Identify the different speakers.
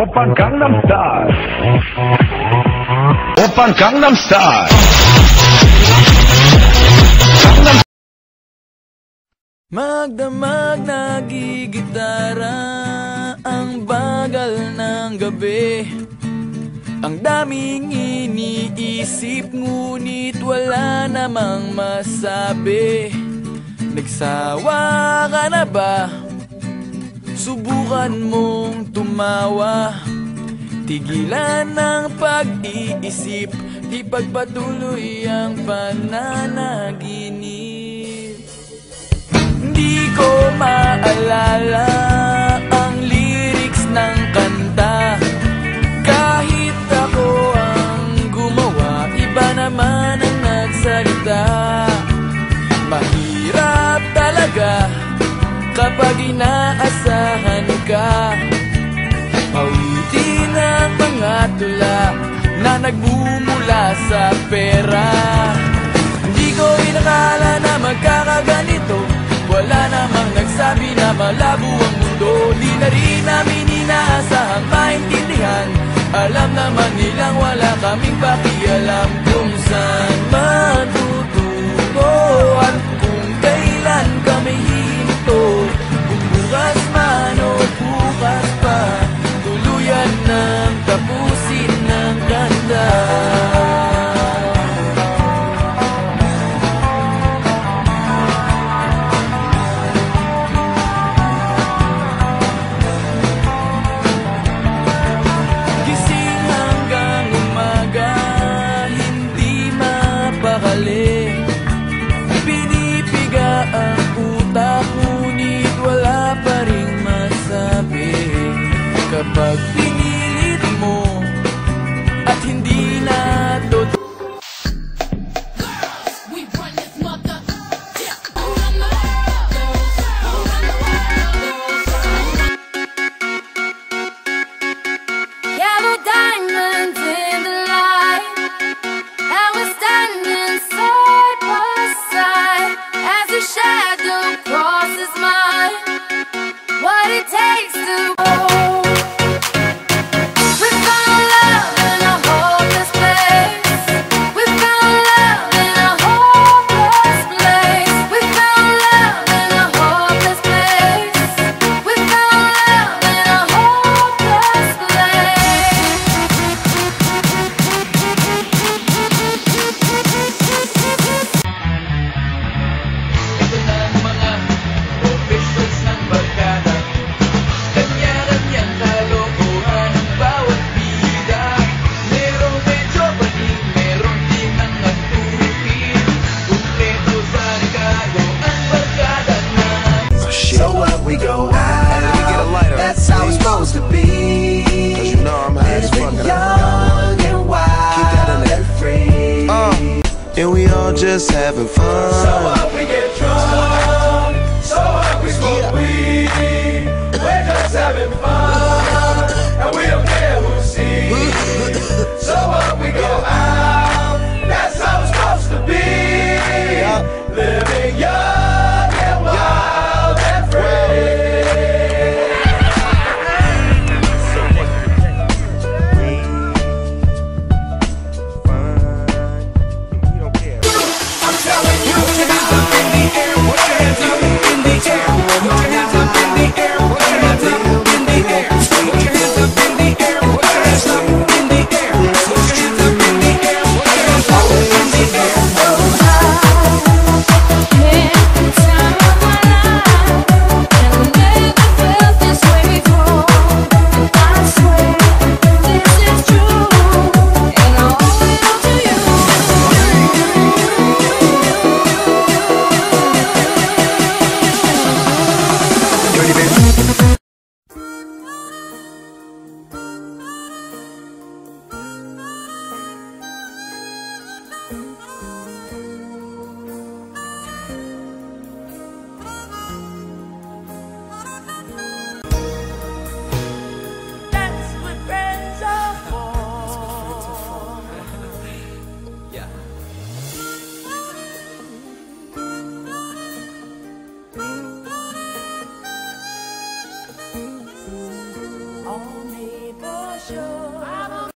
Speaker 1: Oppan Gangnam Style. Oppan Gangnam Style.
Speaker 2: Magdamag nagigitara ang bagal ng gabi. Ang daming iniisip ngunit wala namang masabi. Nagsawa ka na ba? Subukan mong tumawa. Tigilan ang pag-iisip, di pagpatuloy ang pananaginip. Di ko maalala ang lyrics ng kanta. Kahit ako ang gumawa, iba naman ang nagsalita. Mahirap talaga kapag inaasahan ka. Awitin ang mga tula na nagmumula sa pera. Di ko inakala na magkakaganito. Wala namang nagsabi na malabo ang mundo. Di na rin namin inaasahang maintindihan. Alam naman nilang wala kaming pakialam kung saan matutungo at kung kailan kami hihinto. Kung bukas man o bukas pa, tuluyan ng tapusin ng ganda. Gising hanggang umaga, hindi mapakali. Pinipiga ang utak, ngunit wala pa ring masabi. Kapag pinilit mo at hindi na totoo.
Speaker 3: Yellow diamonds in the light, and we're standing side by side as your shadow crosses mine. What it takes to hold. We found love in a hopeless place. We found love in a hopeless place. We found love in a hopeless place. We found love in a hopeless place.
Speaker 2: Ito na ang mga officials ng barkada. Kanya-kanyang kalokohan ang bawat bida. Merong medyo pating, merong di mga tupid. Kumpleto sa regalo ang barkada na.
Speaker 4: So what, we go out, that's how it's supposed to be.
Speaker 5: Cause you know I'm high as fuck
Speaker 4: Living
Speaker 5: and I
Speaker 4: young and wild and free.
Speaker 5: and we all just having fun.
Speaker 4: So what, we get drunk, so what, we smoke weed. We're just having fun, and we don't care who sees. So what, we go out.